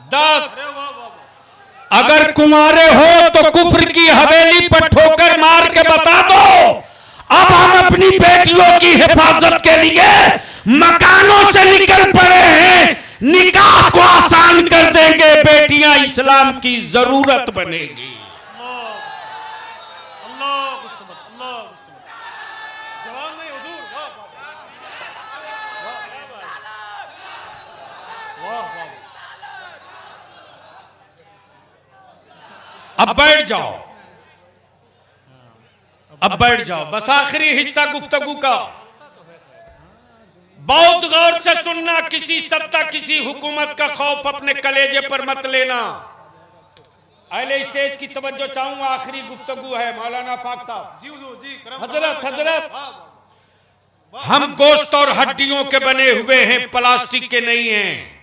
[SPEAKER 1] 10।
[SPEAKER 2] अरे वाह वाह वाह।
[SPEAKER 1] अगर कुंवारे हो तो कुफ्र की हवेली पर ठोकर मार के बता दो, अब हम अपनी बेटियों की हिफाजत के लिए मकानों से निकल पड़े हैं, निकाह को आसान कर देंगे, बेटियां इस्लाम की जरूरत बनेगी।
[SPEAKER 2] अल्लाह को समझ, अल्लाह को समझ। जवाब नहीं हुजूर, वाह वाह वाह वाह।
[SPEAKER 1] अब बैठ जाओ, अब बैठ जाओ, बस आखिरी हिस्सा गुफ्तगू का। बहुत गौर से सुनना, किसी सत्ता किसी हुकूमत का खौफ अपने कलेजे पर मत लेना। अहले स्टेज की तवज्जो चाहूंगा, आखिरी गुफ्तगू है। मौलाना फाक साहब,
[SPEAKER 2] जी हुजूर जी, करम
[SPEAKER 1] हजरत
[SPEAKER 2] फरमाइए।
[SPEAKER 1] हजरत,
[SPEAKER 2] वाह, वाह।
[SPEAKER 1] हम गोश्त और हड्डियों के बने हुए हैं, प्लास्टिक के नहीं हैं।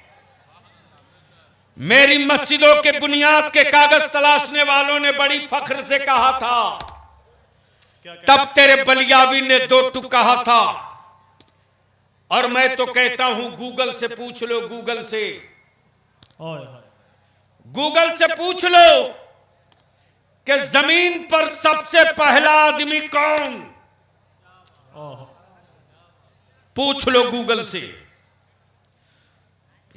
[SPEAKER 1] मेरी मस्जिदों के बुनियाद के कागज तलाशने वालों ने बड़ी फख्र से कहा था,
[SPEAKER 2] क्या
[SPEAKER 1] तब तेरे बलियावी ने 2 टुक कहा था। और मैं तो कहता हूं, गूगल से पूछ लो, गूगल से,
[SPEAKER 2] हाय हाय।
[SPEAKER 1] गूगल से पूछ लो कि जमीन पर सबसे पहला आदमी कौन।
[SPEAKER 2] ओह,
[SPEAKER 1] पूछ लो गूगल से।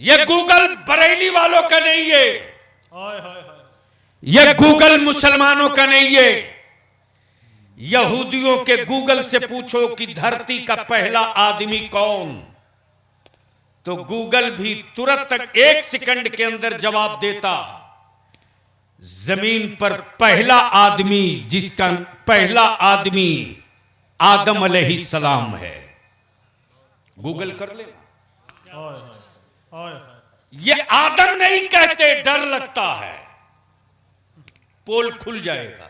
[SPEAKER 1] ये गूगल बरेली वालों का नहीं है,
[SPEAKER 2] हाय हाय हाय।
[SPEAKER 1] ये गूगल मुसलमानों का नहीं है। यहूदियों के गूगल से पूछो कि धरती का पहला आदमी कौन, तो गूगल भी तुरंत 1 सेकंड के अंदर जवाब देता, जमीन पर पहला आदमी, जिसका पहला आदमी आदम अलैहिस्सलाम है। गूगल कर ले।
[SPEAKER 2] हाय हाय हाय हाय।
[SPEAKER 1] ये आदम नहीं कहते, डर लगता है, पोल खुल जाएगा,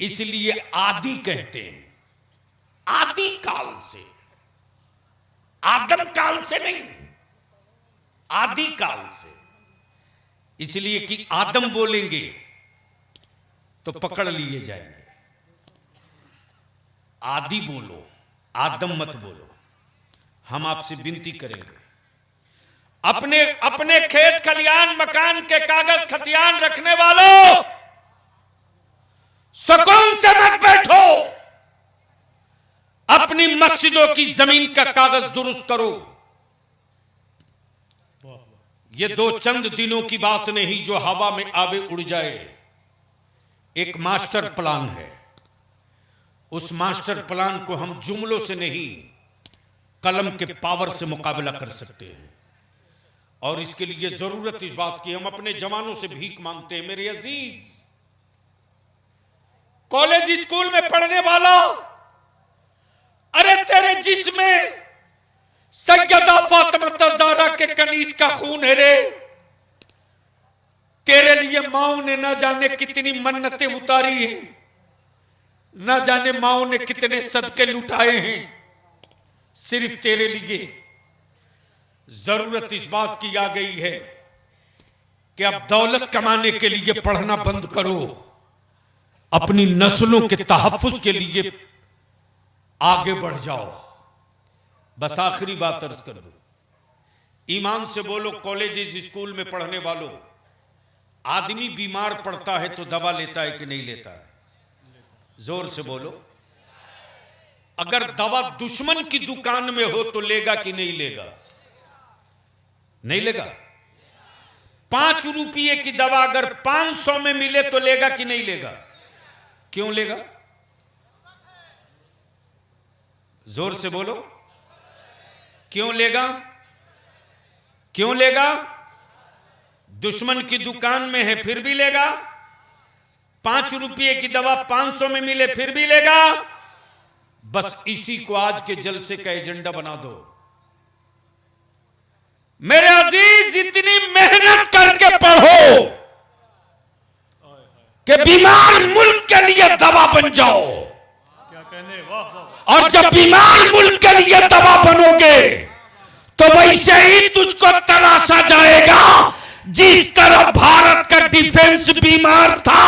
[SPEAKER 1] इसलिए आदि कहते हैं। आदि काल से, आदम काल से नहीं, आदि काल से। इसलिए कि आदम बोलेंगे तो पकड़ लिए जाएंगे। आदि बोलो, आदम मत बोलो। हम आपसे विनती करेंगे, अपने अपने खेत खलियान मकान के कागज खतियान रखने वालों, सुकून से मत बैठो, अपनी मस्जिदों की जमीन का कागज दुरुस्त करो।
[SPEAKER 2] वाह वाह।
[SPEAKER 1] ये 2 चंद दिनों की बात नहीं जो हवा में आवे उड़ जाए। एक मास्टर प्लान है, उस मास्टर प्लान को हम जुमलों से नहीं, कलम के पावर से मुकाबला कर सकते हैं। और इसके लिए जरूरत इस बात की, हम अपने जवानों से भीख मांगते हैं। मेरे अजीज, कॉलेज स्कूल में पढ़ने वाला, अरे तेरे जिसमें सैयदा फातिमा ज़हरा के कनीज का खून है रे। तेरे लिए माओ ने ना जाने कितनी मन्नतें उतारी हैं, ना जाने माओ ने कितने सदके लुटाए हैं सिर्फ तेरे लिए। जरूरत इस बात की आ गई है कि अब दौलत कमाने के लिए पढ़ना बंद करो, अपनी नस्लों के तहफ्फुज के लिए आगे बढ़ जाओ। बस आखिरी बात अर्ज कर दो, ईमान से बोलो, कॉलेज स्कूल में पढ़ने वालों, आदमी बीमार पड़ता है तो दवा लेता है कि नहीं लेता है? जोर से बोलो। अगर दवा दुश्मन की दुकान में हो तो लेगा कि नहीं लेगा? नहीं लेगा। 5 रुपये की दवा अगर 500 में मिले तो लेगा कि नहीं लेगा? क्यों लेगा? जोर से बोलो, क्यों लेगा? क्यों लेगा? दुश्मन की दुकान में है फिर भी लेगा। 5 रुपये की दवा 500 में मिले फिर भी लेगा। बस इसी को आज के जलसे का एजेंडा बना दो। मेरे अजीज, इतनी मेहनत करके पढ़ो कि बीमार मुल्क के लिए दवा बन जाओ।
[SPEAKER 2] क्या कहने, वाह वाह।
[SPEAKER 1] और जब बीमार मुल्क के लिए दवा बनोगे तो वैसे ही तुझको तराशा जाएगा जिस तरह भारत का डिफेंस बीमार था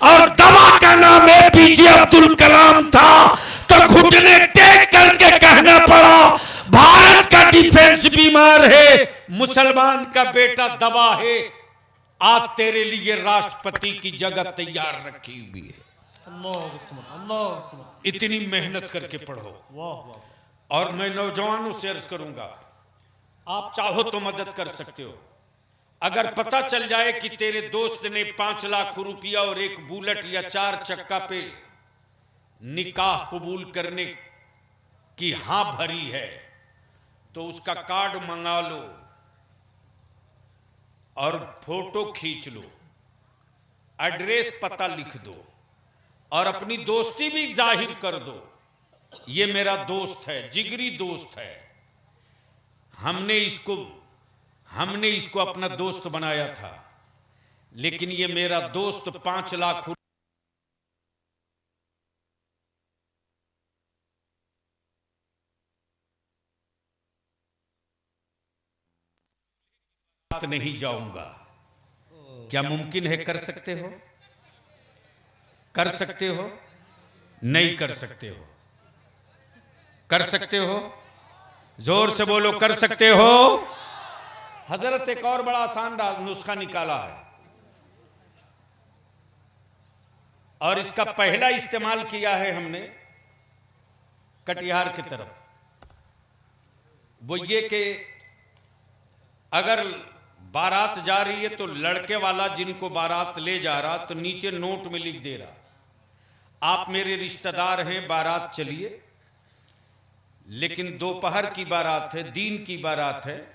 [SPEAKER 1] और दवा का नाम एपीजे अब्दुल कलाम था, तो घुटने टेक करके कहना पड़ा भारत का डिफेंस बीमार है, मुसलमान का बेटा दवा है। आज तेरे लिए राष्ट्रपति की जगह तैयार रखी हुई है।
[SPEAKER 2] अल्लाह
[SPEAKER 1] इतनी मेहनत करके पढ़ो।
[SPEAKER 2] वाह वाह।
[SPEAKER 1] और मैं नौजवानों से अर्ज करूंगा, आप चाहो तो मदद कर सकते हो। अगर पता चल जाए कि तेरे दोस्त ने 5 लाख रुपया और एक बुलेट या 4 चक्का पे निकाह कबूल करने की हां भरी है, तो उसका कार्ड मंगा लो और फोटो खींच लो, एड्रेस पता लिख दो और अपनी दोस्ती भी जाहिर कर दो। ये मेरा दोस्त है, जिगरी दोस्त है, हमने इसको अपना दोस्त बनाया था, लेकिन ये मेरा दोस्त 5 लाख नहीं जाऊंगा। क्या मुमकिन है? कर सकते हो? कर सकते हो? नहीं कर सकते हो? कर सकते हो? जोर से बोलो, कर सकते हो? हजरत एक और बड़ा आसान नुस्खा निकाला है और इसका पहला इस्तेमाल किया है हमने कटिहार की तरफ। वो ये कि अगर बारात जा रही है तो लड़के वाला जिनको बारात ले जा रहा तो नीचे नोट में लिख दे रहा, आप मेरे रिश्तेदार हैं, बारात चलिए, लेकिन दोपहर की बारात है, दीन की बारात है,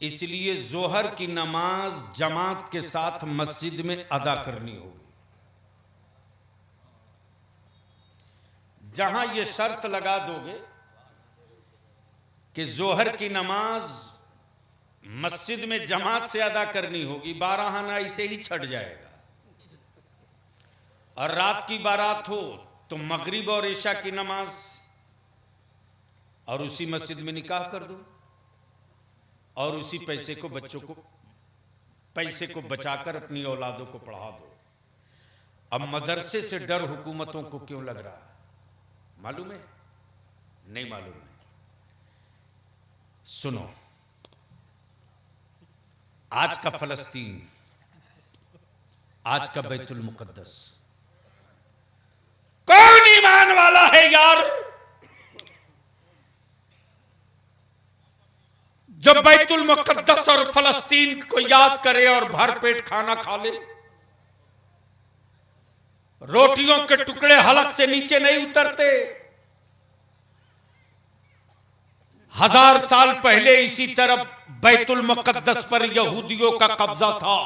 [SPEAKER 1] इसलिए जोहर की नमाज जमात के साथ मस्जिद में अदा करनी होगी। जहां ये शर्त लगा दोगे कि जोहर की नमाज मस्जिद में जमात से अदा करनी होगी, 12 आना इसे ही छट जाएगा। और रात की बारात हो तो मगरिब और ईशा की नमाज और उसी मस्जिद में निकाह कर दो और उसी पैसे को बचाकर अपनी औलादों को पढ़ा दो। अब मदरसे से डर हुकूमतों को क्यों लग रहा है मालूम है? नहीं मालूम है। सुनो, आज का फलस्तीन, आज का बैतुल मुकद्दस, कौन ईमान वाला है यार जो बैतुल मुकद्दस और फलस्तीन को याद करे और भरपेट खाना खा ले? रोटियों के टुकड़े हलक से नीचे नहीं उतरते। 1000 साल पहले इसी तरफ बैतुल मुकद्दस पर यहूदियों का कब्जा था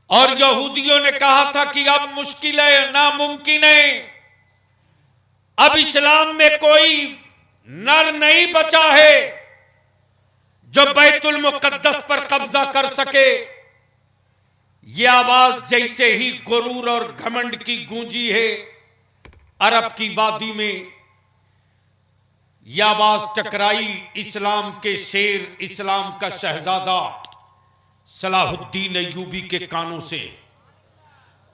[SPEAKER 1] और यहूदियों ने कहा था कि अब मुश्किल है, नामुमकिन है, अब इस्लाम में कोई नर नहीं बचा है जो बैतुल मुकद्दस पर कब्जा कर सके। यह आवाज जैसे ही गुरूर और घमंड की गूंजी है अरब की वादी में, यह आवाज टकराई इस्लाम के शेर, इस्लाम का शहजादा सलाहुद्दीन अय्यूबी के कानों से।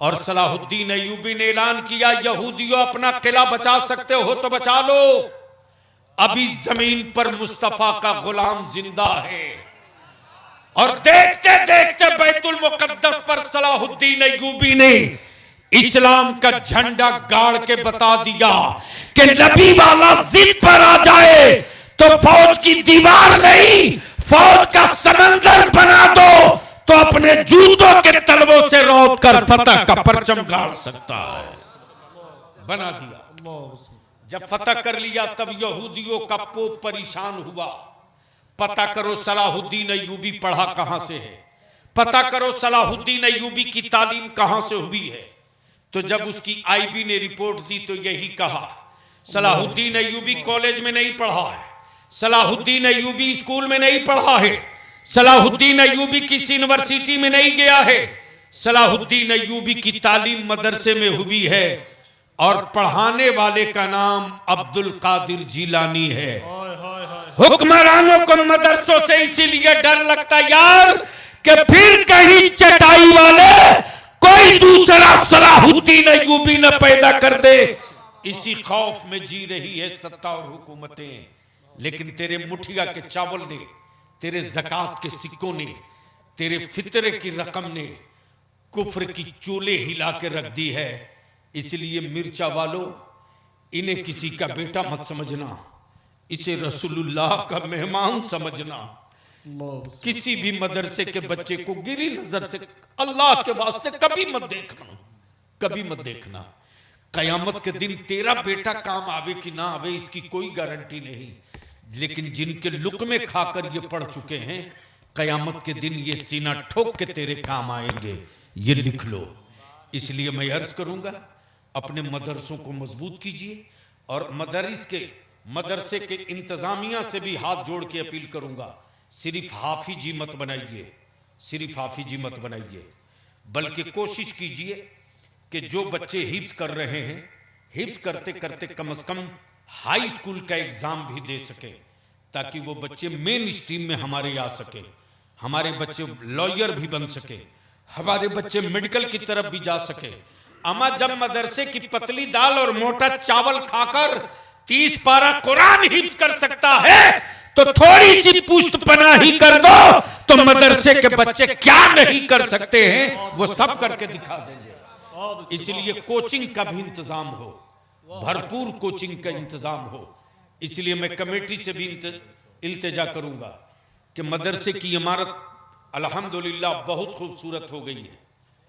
[SPEAKER 1] और सलाहुद्दीन अय्यूबी ने ऐलान किया, यहूदियों अपना किला बचा सकते हो तो बचा लो, अभी जमीन पर मुस्तफा का गुलाम जिंदा है। और देखते देखते बैतुल मुकद्दस पर सलाहुद्दीन अय्यूबी ने इस्लाम का झंडा गाड़ के बता दिया कि नबी वाला जिद पर आ जाए तो फौज की दीवार नहीं, फौज का समंदर बना दो तो अपने जूतों के तलवों से रोक कर फतह का परचम गाड़ सकता है। बना दिया। जब फतह कर लिया तब यहूदियों का पोप परेशान हुआ, पता करो सलाहुद्दीन अय्यूबी पढ़ा कहां से है, पता करो सलाहुद्दीन अय्यूबी की तालीम कहां से हुई है। तो जब उसकी आईबी ने रिपोर्ट दी तो यही कहा, सलाहुद्दीन अय्यूबी कॉलेज में नहीं पढ़ा है, सलाहुद्दीन अय्यूबी स्कूल में नहीं पढ़ा है, सलाहुद्दीन अय्यूबी किसी यूनिवर्सिटी में नहीं गया है, सलाहुद्दीन अय्यूबी की तालीम मदरसे में हुई है और पढ़ाने वाले का नाम अब्दुल कादिर जिलानी है। हुक्मरानों को मदरसों से इसीलिए डर लगता यार कि फिर कहीं चटाई वाले कोई दूसरा सलाहुद्दीन अय्यूबी न पैदा कर दे। इसी खौफ में जी रही है सत्ता और हुकूमतें। लेकिन तेरे मुठिया के चावल ने, तेरे ज़कात के सिक्कों ने, तेरे फितरे की रकम ने कुफ्र की चूले हिला के रख दी है। इसलिए मिर्चा वालों, इन्हें किसी का बेटा मत समझना, इसे रसूलुल्लाह का मेहमान समझना। किसी भी मदरसे के बच्चे को गिरी नजर से अल्लाह के वास्ते कभी मत देखना, कभी मत देखना। कयामत के दिन तेरा बेटा काम आवे कि ना आवे इसकी कोई गारंटी नहीं, लेकिन जिनके लुक़मे खाकर ये पढ़ चुके हैं, कयामत के दिन ये सीना ठोक के तेरे काम आएंगे, ये लिख लो। इसलिए मैं अर्ज करूंगा, अपने मदरसों को मजबूत कीजिए और मदरसे के इंतजामिया से भी हाथ जोड़ के अपील करूंगा, सिर्फ हाफिजी मत बनाइए, सिर्फ हाफिजी मत बनाइए, बल्कि कोशिश कीजिए कि जो बच्चे हिफ्ज कर रहे हैं, हिफ्ज करते करते कम से कम हाई स्कूल का एग्जाम भी दे सके, ताकि वो बच्चे मेन स्ट्रीम में हमारे आ सके, हमारे बच्चे लॉयर भी बन सके, हमारे बच्चे मेडिकल की तरफ भी जा सके। अमा जब मदरसे की पतली दाल और मोटा चावल खाकर 30 पारा कुरान हिफ्ज कर सकता है, तो थोड़ी सी पुष्ट पनाही कर दो तो मदरसे के बच्चे क्या नहीं कर सकते हैं वो सब करके दिखा देंगे। इसलिए कोचिंग का भी इंतजाम हो, भरपूर कोचिंग का इंतजाम हो। इसलिए मैं कमेटी से भी इल्तिजा करूंगा कि मदरसे की इमारत अल्हम्दुलिल्लाह बहुत खूबसूरत हो गई है,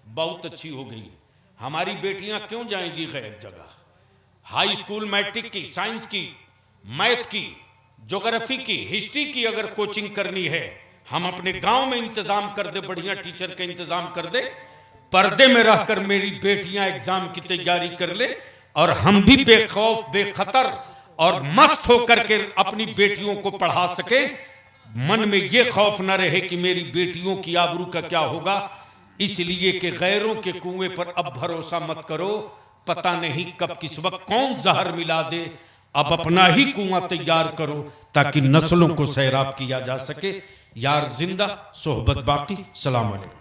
[SPEAKER 1] बहुत अच्छी हो गई है। हमारी बेटियां क्यों जाएंगी गैर जगह? हाई स्कूल मैट्रिक की, साइंस की, मैथ की, ज्योग्राफी की, हिस्ट्री की अगर कोचिंग करनी है, हम अपने गांव में इंतजाम कर दे, बढ़िया टीचर का इंतजाम कर दे, पर्दे में रहकर मेरी बेटियां एग्जाम की तैयारी कर ले और हम भी बेखौफ बेखतर और मस्त होकर के अपनी बेटियों को पढ़ा सके। मन में ये खौफ न रहे कि मेरी बेटियों की आबरू का क्या होगा। इसलिए कि गैरों के कुएं पर अब भरोसा मत करो, पता नहीं कब किस वक्त कौन जहर मिला दे। अब अपना ही कुआं तैयार करो ताकि नस्लों को सैराब किया जा सके। यार जिंदा, सोहबत बाकी। सलाम अलैकुम।